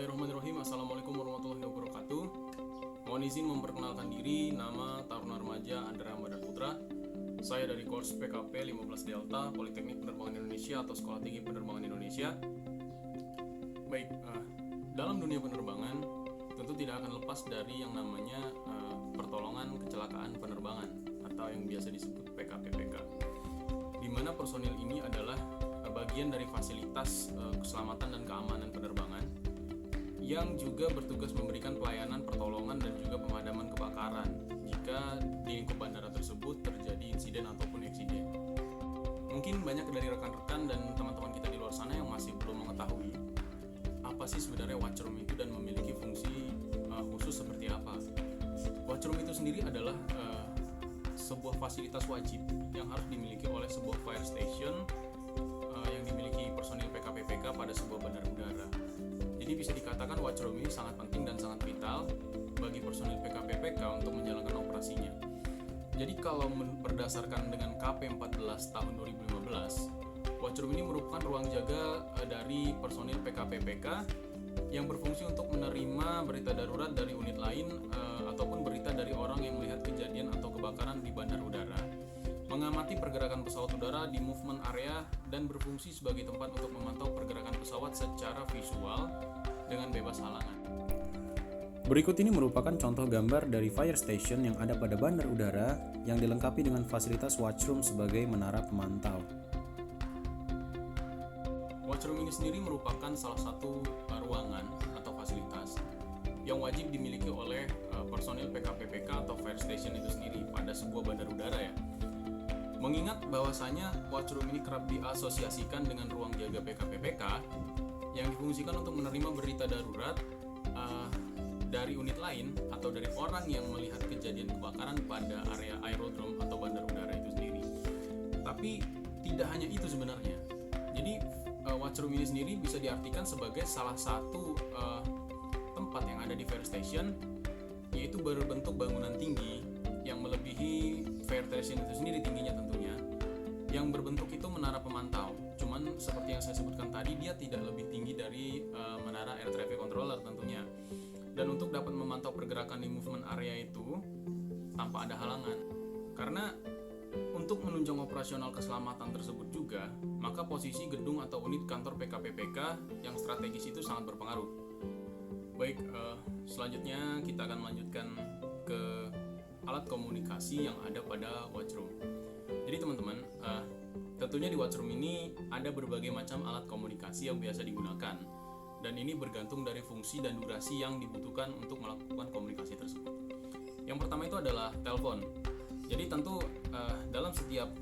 Bismillahirrahmanirrahim. Assalamualaikum warahmatullahi wabarakatuh. Mohon izin memperkenalkan diri, nama Taruna Remaja Andrea Madar Putra. Saya dari course PKP 15 Delta Politeknik Penerbangan Indonesia atau Sekolah Tinggi Penerbangan Indonesia. Baik, dalam dunia penerbangan tentu tidak akan lepas dari yang namanya pertolongan kecelakaan penerbangan atau yang biasa disebut PKPPK, di mana personil ini adalah bagian dari fasilitas keselamatan dan keamanan penerbangan yang juga bertugas memberikan pelayanan pertolongan dan juga pemadaman kebakaran jika di lingkup bandara tersebut terjadi insiden ataupun eksiden. Mungkin banyak dari rekan-rekan dan teman-teman kita di luar sana yang masih belum mengetahui apa sih sebenarnya watchroom itu dan memiliki fungsi khusus seperti apa. Watchroom itu sendiri adalah sebuah fasilitas wajib yang harus dimiliki oleh sebuah fire station yang dimiliki personil PKPPK pada sebuah bandara udara. Jadi bisa dikatakan watchroom ini sangat penting dan sangat vital bagi personil PKPPK untuk menjalankan operasinya. Jadi kalau berdasarkan dengan KP14 tahun 2015, watchroom ini merupakan ruang jaga dari personil PKPPK yang berfungsi untuk menerima berita darurat dari unit lain ataupun berita dari orang yang melihat kejadian atau kebakaran di bandara udara, mengamati pergerakan pesawat udara di movement area, dan berfungsi sebagai tempat untuk memantau pergerakan pesawat secara visual dengan bebas halangan. Berikut ini merupakan contoh gambar dari fire station yang ada pada bandar udara yang dilengkapi dengan fasilitas watchroom sebagai menara pemantau. Watchroom ini sendiri merupakan salah satu ruangan atau fasilitas yang wajib dimiliki oleh personil PKPPK atau fire station itu sendiri pada sebuah bandar udara ya. Mengingat bahwasanya watchroom ini kerap diasosiasikan dengan ruang jaga PKPPK yang difungsikan untuk menerima berita darurat dari unit lain atau dari orang yang melihat kejadian kebakaran pada area aerodrome atau bandar udara itu sendiri. Tapi tidak hanya itu sebenarnya. Jadi watchroom ini sendiri bisa diartikan sebagai salah satu tempat yang ada di fire station, yaitu berbentuk bangunan tinggi yang melebihi fire station itu sendiri tingginya tentunya, yang berbentuk itu menara pemantau. Cuman seperti yang saya sebutkan tadi, dia tidak lebih tinggi dari menara air traffic controller tentunya. Dan untuk dapat memantau pergerakan di movement area itu tanpa ada halangan. Karena untuk menunjang operasional keselamatan tersebut juga, maka posisi gedung atau unit kantor PKPPK yang strategis itu sangat berpengaruh. Baik, selanjutnya kita akan melanjutkan ke alat komunikasi yang ada pada watchroom. Jadi teman-teman, tentunya di watchroom ini ada berbagai macam alat komunikasi yang biasa digunakan, dan ini bergantung dari fungsi dan durasi yang dibutuhkan untuk melakukan komunikasi tersebut. Yang pertama itu adalah telepon. Jadi tentu dalam setiap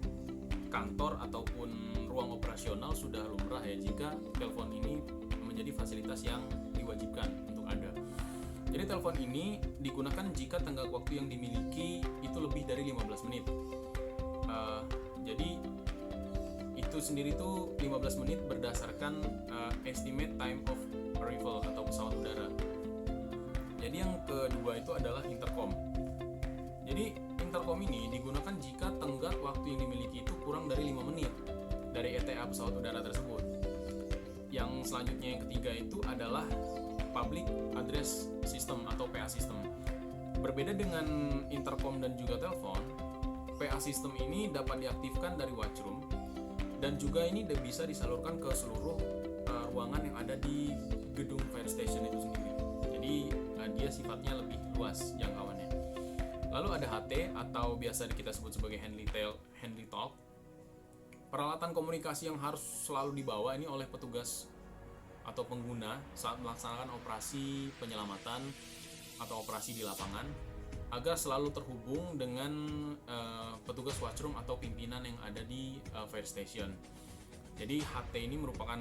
kantor ataupun ruang operasional sudah lumrah ya jika telepon ini menjadi fasilitas yang diwajibkan untuk ada. Jadi telepon ini digunakan jika tenggat waktu yang dimiliki itu lebih dari 15 menit. Jadi itu sendiri tuh 15 menit berdasarkan estimate time of arrival atau pesawat udara. Jadi yang kedua itu adalah intercom. Jadi intercom ini digunakan jika tenggat waktu yang dimiliki itu kurang dari 5 menit dari ETA pesawat udara tersebut. Yang selanjutnya yang ketiga itu adalah Public Address System atau PA System. Berbeda dengan intercom dan juga telepon, PA System ini dapat diaktifkan dari watchroom dan juga ini bisa disalurkan ke seluruh ruangan yang ada di gedung fire station itu sendiri. Jadi dia sifatnya lebih luas jangkauannya. Lalu ada HT atau biasa kita sebut sebagai handly talk. Peralatan komunikasi yang harus selalu dibawa ini oleh petugas atau pengguna saat melaksanakan operasi penyelamatan atau operasi di lapangan agar selalu terhubung dengan petugas watchroom atau pimpinan yang ada di fire station. Jadi HT ini merupakan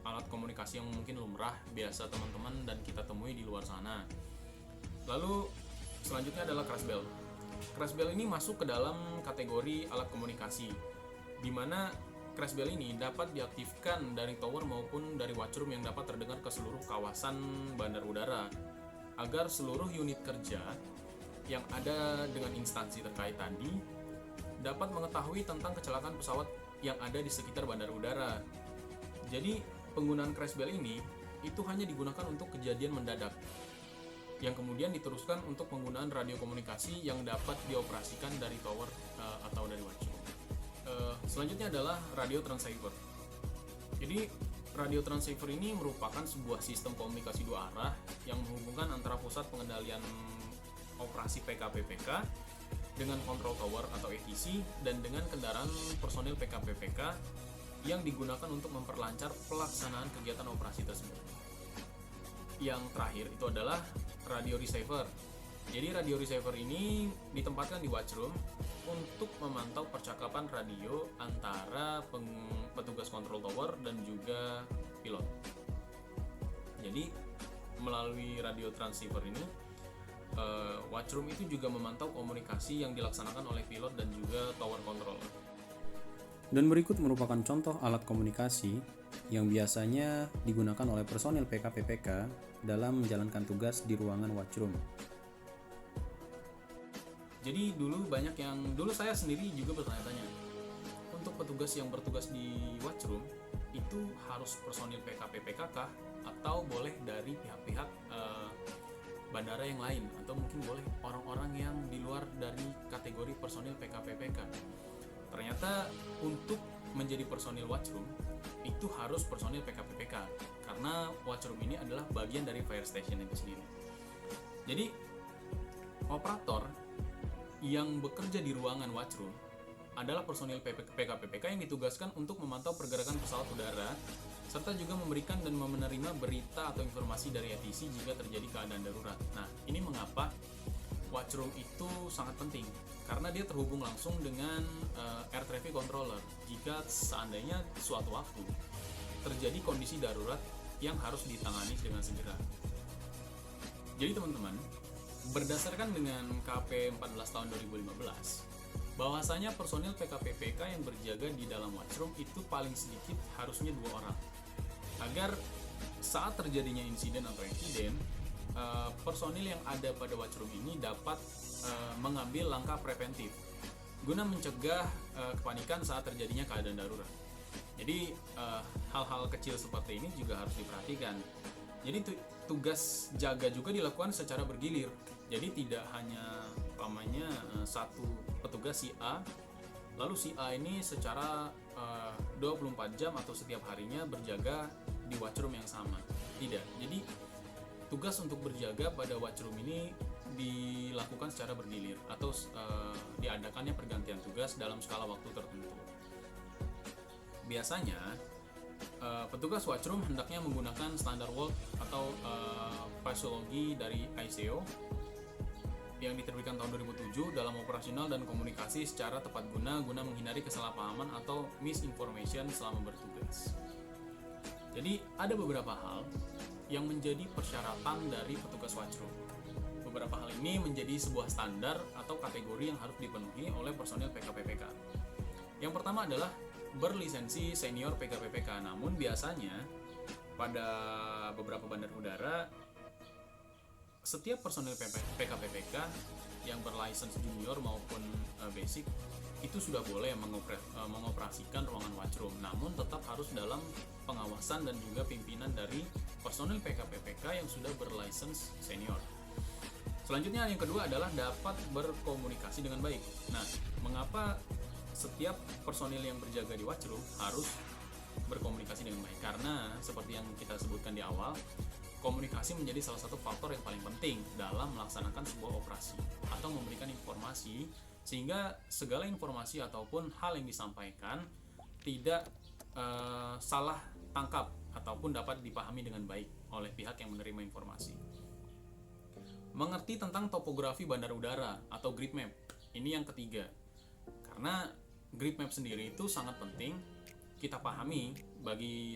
alat komunikasi yang mungkin lumrah biasa teman-teman dan kita temui di luar sana. Lalu selanjutnya adalah crash bell. Crash bell ini masuk ke dalam kategori alat komunikasi, di mana crash bell ini dapat diaktifkan dari tower maupun dari watchroom yang dapat terdengar ke seluruh kawasan bandar udara agar seluruh unit kerja yang ada dengan instansi terkait tadi dapat mengetahui tentang kecelakaan pesawat yang ada di sekitar bandar udara. Jadi penggunaan crash bell ini itu hanya digunakan untuk kejadian mendadak, yang kemudian diteruskan untuk penggunaan radio komunikasi yang dapat dioperasikan dari tower atau dari watchroom. Selanjutnya adalah radio transceiver. Jadi radio transceiver ini merupakan sebuah sistem komunikasi dua arah yang menghubungkan antara pusat pengendalian operasi PK-PPK dengan control tower atau ATC dan dengan kendaraan personil PK-PPK yang digunakan untuk memperlancar pelaksanaan kegiatan operasi tersebut. Yang terakhir itu adalah radio receiver. Jadi radio receiver ini ditempatkan di watchroom untuk memantau percakapan radio antara petugas control tower dan juga pilot. Jadi melalui radio transceiver ini, watchroom itu juga memantau komunikasi yang dilaksanakan oleh pilot dan juga tower controller. Dan berikut merupakan contoh alat komunikasi yang biasanya digunakan oleh personil PK-PPK dalam menjalankan tugas di ruangan watchroom. Jadi dulu saya sendiri juga bertanya-tanya, untuk petugas yang bertugas di watchroom itu harus personil PK-PPK kah atau boleh dari pihak-pihak bandara yang lain, atau mungkin boleh orang-orang yang di luar dari kategori personil PK-PPK. Ternyata untuk menjadi personil watchroom itu harus personil PK-PPK, karena watchroom ini adalah bagian dari fire station itu sendiri. Jadi operator yang bekerja di ruangan watchroom adalah personil PK-PPK yang ditugaskan untuk memantau pergerakan pesawat udara serta juga memberikan dan menerima berita atau informasi dari ATC jika terjadi keadaan darurat. Nah, ini mengapa watchroom itu sangat penting, karena dia terhubung langsung dengan air traffic controller jika seandainya suatu waktu terjadi kondisi darurat yang harus ditangani dengan segera. Jadi teman-teman, berdasarkan dengan KP 14 tahun 2015, bahwasanya personil PK-PPK yang berjaga di dalam watchroom itu paling sedikit harusnya 2 orang, agar saat terjadinya insiden atau eksiden, personil yang ada pada watchroom ini dapat mengambil langkah preventif guna mencegah kepanikan saat terjadinya keadaan darurat. Jadi hal-hal kecil seperti ini juga harus diperhatikan. Jadi tugas jaga juga dilakukan secara bergilir. Jadi tidak hanya umpamanya satu petugas si A, lalu si A ini secara 24 jam atau setiap harinya berjaga di watchroom yang sama. Tidak. Jadi tugas untuk berjaga pada watchroom ini dilakukan secara bergilir atau diadakannya pergantian tugas dalam skala waktu tertentu. Biasanya petugas watchroom hendaknya menggunakan standar work atau fisiologi dari ICAO yang diterbitkan tahun 2007 dalam operasional dan komunikasi secara tepat guna menghindari kesalahpahaman atau misinformation selama bertugas. Jadi ada beberapa hal yang menjadi persyaratan dari petugas watchroom. Beberapa hal ini menjadi sebuah standar atau kategori yang harus dipenuhi oleh personil PK-PPK. Yang pertama adalah berlisensi senior PK-PPK. Namun biasanya pada beberapa bandar udara setiap personil PK-PPK yang berlisensi junior maupun basic itu sudah boleh mengoperasikan ruangan watchroom, namun tetap harus dalam pengawasan dan juga pimpinan dari personil PK-PPK yang sudah berlisensi senior. Selanjutnya yang kedua adalah dapat berkomunikasi dengan baik. Nah, mengapa setiap personil yang berjaga di watchroom harus berkomunikasi dengan baik? Karena seperti yang kita sebutkan di awal, komunikasi menjadi salah satu faktor yang paling penting dalam melaksanakan sebuah operasi atau memberikan informasi, sehingga segala informasi ataupun hal yang disampaikan tidak salah tangkap ataupun dapat dipahami dengan baik oleh pihak yang menerima informasi. Mengerti tentang topografi bandar udara atau grid map, ini yang ketiga, karena grid map sendiri itu sangat penting kita pahami bagi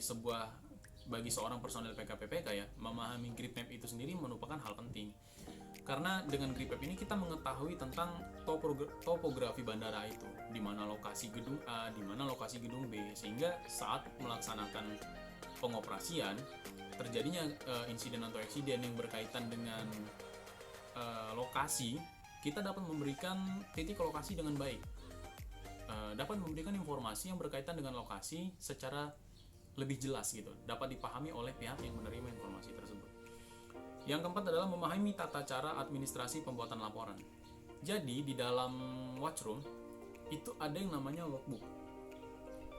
seorang personel PK-PPK ya. Memahami grid map itu sendiri merupakan hal penting, karena dengan grid map ini kita mengetahui tentang topografi bandara itu, di mana lokasi gedung A, di mana lokasi gedung B, sehingga saat melaksanakan pengoperasian terjadinya insiden atau eksiden yang berkaitan dengan lokasi, kita dapat memberikan titik lokasi dengan baik, dapat memberikan informasi yang berkaitan dengan lokasi secara lebih jelas gitu, dapat dipahami oleh pihak yang menerima Yang keempat adalah memahami tata cara administrasi pembuatan laporan. Jadi di dalam Watchroom itu ada yang namanya logbook.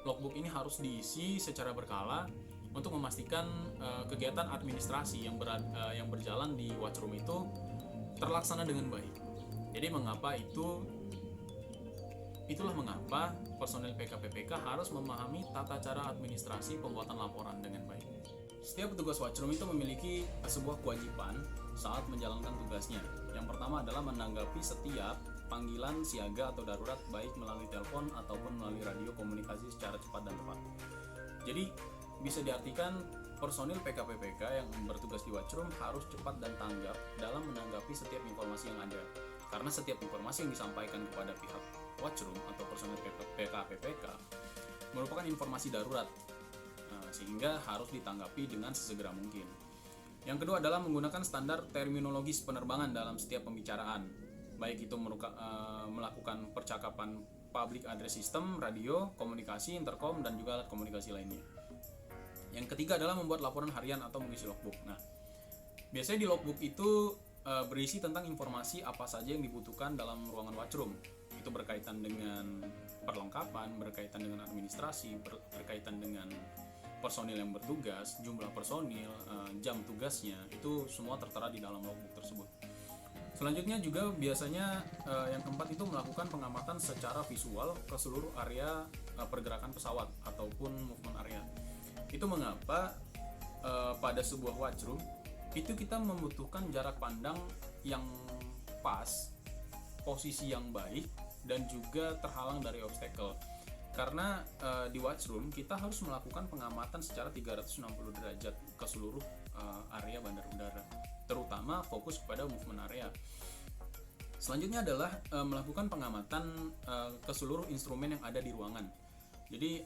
Logbook ini harus diisi secara berkala untuk memastikan kegiatan administrasi yang berjalan di Watchroom itu terlaksana dengan baik. Jadi itulah mengapa personel PKPPK harus memahami tata cara administrasi pembuatan laporan dengan baik. Setiap petugas Watchroom itu memiliki sebuah kewajiban saat menjalankan tugasnya. Yang pertama adalah menanggapi setiap panggilan siaga atau darurat baik melalui telepon ataupun melalui radio komunikasi secara cepat dan tepat. Jadi bisa diartikan personil PKPPK yang bertugas di Watchroom harus cepat dan tanggap dalam menanggapi setiap informasi yang ada. Karena setiap informasi yang disampaikan kepada pihak Watchroom atau personil PKPPK merupakan informasi darurat, sehingga harus ditanggapi dengan sesegera mungkin. Yang kedua adalah menggunakan standar terminologis penerbangan dalam setiap pembicaraan, baik itu melakukan percakapan public address system, radio, komunikasi, intercom, dan juga alat komunikasi lainnya. Yang ketiga adalah membuat laporan harian atau mengisi logbook. Nah, biasanya di logbook itu berisi tentang informasi apa saja yang dibutuhkan dalam ruangan Watchroom. Itu berkaitan dengan perlengkapan, berkaitan dengan administrasi, berkaitan dengan personil yang bertugas, jumlah personil, jam tugasnya, itu semua tertera di dalam logbook tersebut. Selanjutnya juga biasanya yang keempat itu melakukan pengamatan secara visual ke seluruh area pergerakan pesawat ataupun movement area. Itu mengapa pada sebuah Watchroom itu kita membutuhkan jarak pandang yang pas, posisi yang baik, dan juga terhalang dari obstacle. Karena di Watchroom kita harus melakukan pengamatan secara 360 derajat ke seluruh area bandar udara, terutama fokus kepada movement area. Selanjutnya adalah melakukan pengamatan ke seluruh instrumen yang ada di ruangan. Jadi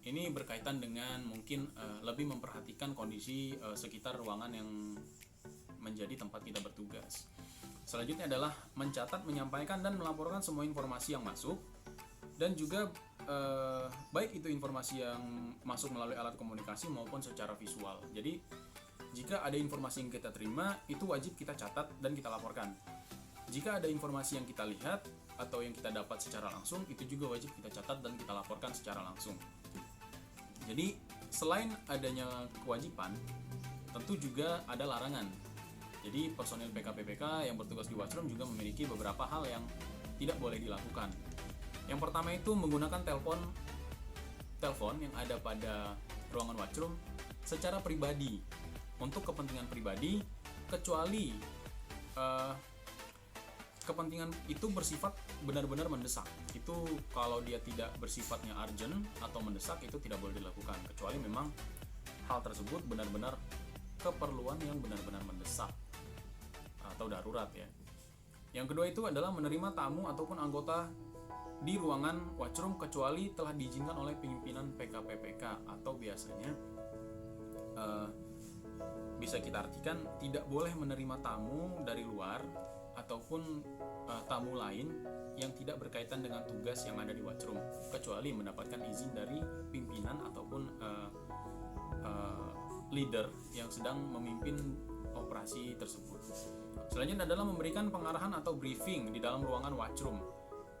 ini berkaitan dengan mungkin lebih memperhatikan kondisi sekitar ruangan yang menjadi tempat kita bertugas. Selanjutnya adalah mencatat, menyampaikan, dan melaporkan semua informasi yang masuk, dan juga baik itu informasi yang masuk melalui alat komunikasi maupun secara visual. Jadi jika ada informasi yang kita terima, itu wajib kita catat dan kita laporkan. Jika ada informasi yang kita lihat atau yang kita dapat secara langsung, itu juga wajib kita catat dan kita laporkan secara langsung. Jadi selain adanya kewajiban, tentu juga ada larangan. Jadi personil PKPPK yang bertugas di Watchroom juga memiliki beberapa hal yang tidak boleh dilakukan. Yang pertama itu menggunakan telepon yang ada pada ruangan Watchroom secara pribadi, untuk kepentingan pribadi, kecuali kepentingan itu bersifat benar-benar mendesak. Itu kalau dia tidak bersifatnya urgent atau mendesak, itu tidak boleh dilakukan, kecuali memang hal tersebut benar-benar keperluan yang benar-benar mendesak atau darurat ya. Yang kedua itu adalah menerima tamu ataupun anggota di ruangan Watchroom kecuali telah diizinkan oleh pimpinan PKPPK, atau biasanya bisa kita artikan tidak boleh menerima tamu dari luar ataupun tamu lain yang tidak berkaitan dengan tugas yang ada di Watchroom, kecuali mendapatkan izin dari pimpinan ataupun leader yang sedang memimpin operasi tersebut. Selanjutnya adalah memberikan pengarahan atau briefing di dalam ruangan Watchroom.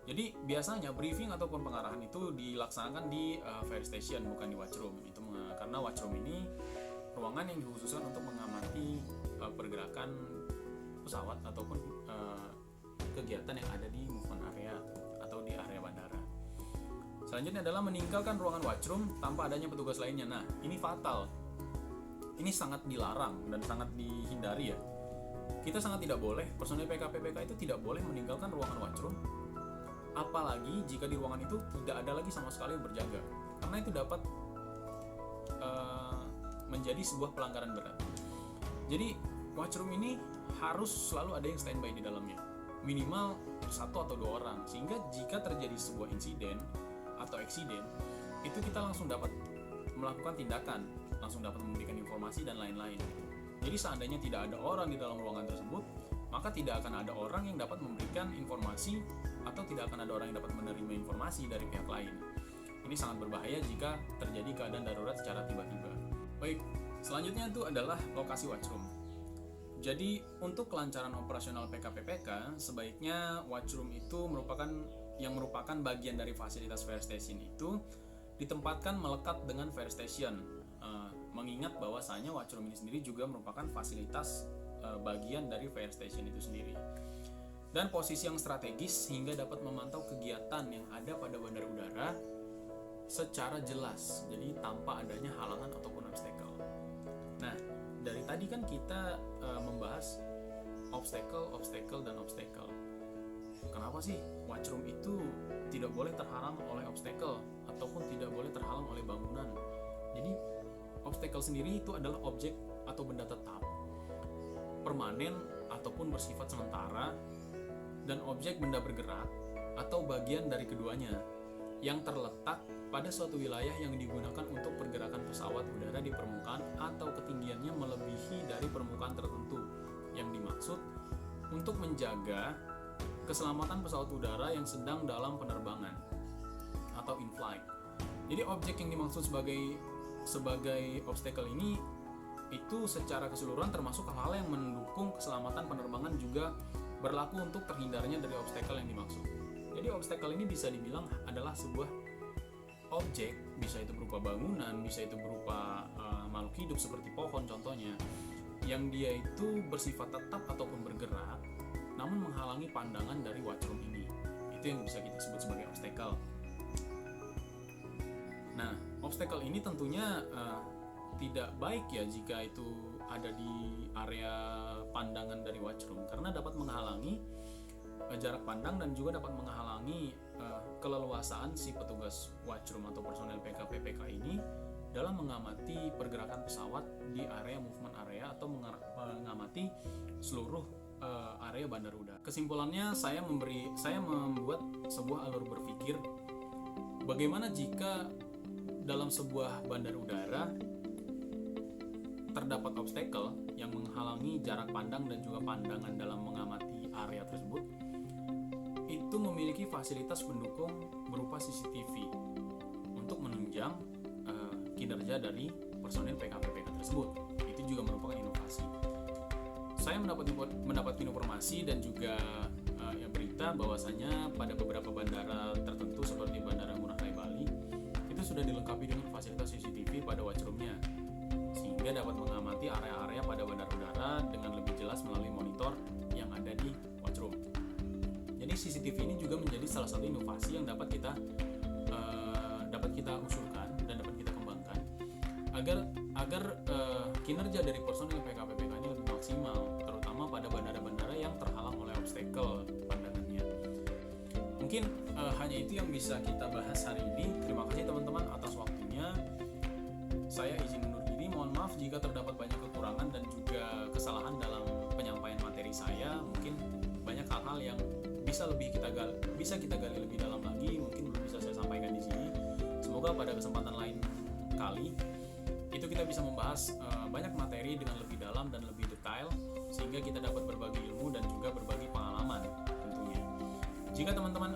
Jadi biasanya briefing ataupun pengarahan itu dilaksanakan di fire station, bukan di Watchroom. Itu karena Watchroom ini ruangan yang dikhususkan untuk mengamati pergerakan pesawat ataupun kegiatan yang ada di movement area atau di area bandara. Selanjutnya adalah meninggalkan ruangan Watchroom tanpa adanya petugas lainnya. Nah, ini fatal. Ini sangat dilarang dan sangat dihindari ya. Kita sangat tidak boleh, personil PKPPK itu tidak boleh meninggalkan ruangan Watchroom, apalagi jika di ruangan itu tidak ada lagi sama sekali yang berjaga, karena itu dapat menjadi sebuah pelanggaran berat. Jadi Watchroom ini harus selalu ada yang standby di dalamnya, minimal 1 atau 2 orang, sehingga jika terjadi sebuah insiden atau eksiden, itu kita langsung dapat melakukan tindakan, langsung dapat memberikan informasi dan lain-lain. Jadi seandainya tidak ada orang di dalam ruangan tersebut, maka tidak akan ada orang yang dapat memberikan informasi atau tidak akan ada orang yang dapat menerima informasi dari pihak lain. Ini sangat berbahaya jika terjadi keadaan darurat secara tiba-tiba. Baik, selanjutnya itu adalah lokasi Watchroom. Jadi untuk kelancaran operasional PKPPK, sebaiknya watchroom itu merupakan bagian dari fasilitas fire station itu ditempatkan melekat dengan fire station. Mengingat bahwasanya watchroom ini sendiri juga merupakan fasilitas bagian dari fire station itu sendiri. Dan posisi yang strategis sehingga dapat memantau kegiatan yang ada pada bandar udara secara jelas, jadi tanpa adanya halangan ataupun obstacle. Nah, dari tadi kan kita membahas obstacle, dan obstacle. Kenapa sih watchroom itu tidak boleh terhalang oleh obstacle ataupun tidak boleh terhalang oleh bangunan? Jadi obstacle sendiri itu adalah objek atau benda tetap, permanen ataupun bersifat sementara, dan objek benda bergerak atau bagian dari keduanya yang terletak pada suatu wilayah yang digunakan untuk pergerakan pesawat udara di permukaan atau ketinggiannya melebihi dari permukaan tertentu yang dimaksud untuk menjaga keselamatan pesawat udara yang sedang dalam penerbangan atau in flight. Jadi objek yang dimaksud sebagai obstacle ini itu secara keseluruhan termasuk hal-hal yang mendukung keselamatan penerbangan, juga berlaku untuk terhindarnya dari obstacle yang dimaksud. Jadi obstacle ini bisa dibilang adalah sebuah objek, bisa itu berupa bangunan, bisa itu berupa makhluk hidup seperti pohon contohnya, yang dia itu bersifat tetap ataupun bergerak namun menghalangi pandangan dari watchroom ini. Itu yang bisa kita sebut sebagai obstacle. Nah, obstacle ini tentunya tidak baik ya jika itu ada di area pandangan dari watchroom, karena dapat menghalangi jarak pandang dan juga dapat menghalangi keleluasaan si petugas watchroom atau personel PKPPK ini dalam mengamati pergerakan pesawat di area movement area atau mengamati seluruh area bandar udara. Kesimpulannya saya membuat sebuah alur berpikir bagaimana jika dalam sebuah bandar udara terdapat obstacle yang menghalangi jarak pandang dan juga pandangan dalam mengamati area tersebut, itu memiliki fasilitas pendukung berupa CCTV untuk menunjang kinerja dari personil PKPPK tersebut. Itu juga merupakan inovasi. Saya mendapat informasi dan juga berita bahwasanya pada beberapa bandara tertentu seperti Bandara Ngurah Rai Bali itu sudah dilengkapi dengan fasilitas CCTV pada watchroomnya, sehingga dapat mengamati area-area pada bandar udara dengan lebih jelas melalui monitor yang ada di watchroom. Jadi CCTV ini juga menjadi salah satu inovasi yang dapat kita usulkan dan dapat kita kembangkan agar kinerja dari personil PKPPK ini lebih maksimal, terutama pada bandara-bandara yang terhalang oleh obstacle pandangannya. Mungkin hanya itu yang bisa kita bahas hari ini. Terima kasih teman-teman atas waktunya. Saya izin undur diri. Mohon maaf jika terdapat banyak kekurangan dan juga kesalahan dalam penyampaian materi saya. Mungkin banyak hal-hal yang bisa kita gali lebih dalam lagi, mungkin belum bisa saya sampaikan di sini. Semoga pada kesempatan lain kali itu kita bisa membahas banyak materi dengan lebih dalam dan lebih detail, sehingga kita dapat berbagi ilmu dan juga berbagi pengalaman tentunya. Jika teman-teman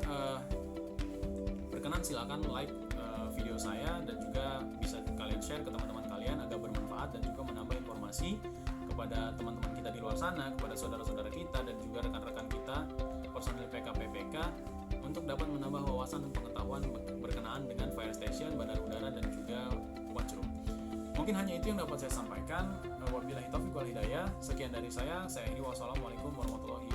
berkenan, silakan like video saya dan juga bisa kalian share ke teman-teman kalian agar bermanfaat dan juga menambah informasi kepada teman-teman kita di luar sana, kepada saudara-saudara kita dan juga rekan-rekan kita personil PKPPK untuk dapat menambah wawasan dan pengetahuan berkenaan dengan fire station, bandar udara dan juga watchroom. Mungkin hanya itu yang dapat saya sampaikan. Wabillahi taufiq wal hidayah. Sekian dari saya. Saya Iri. Wassalamualaikum warahmatullahi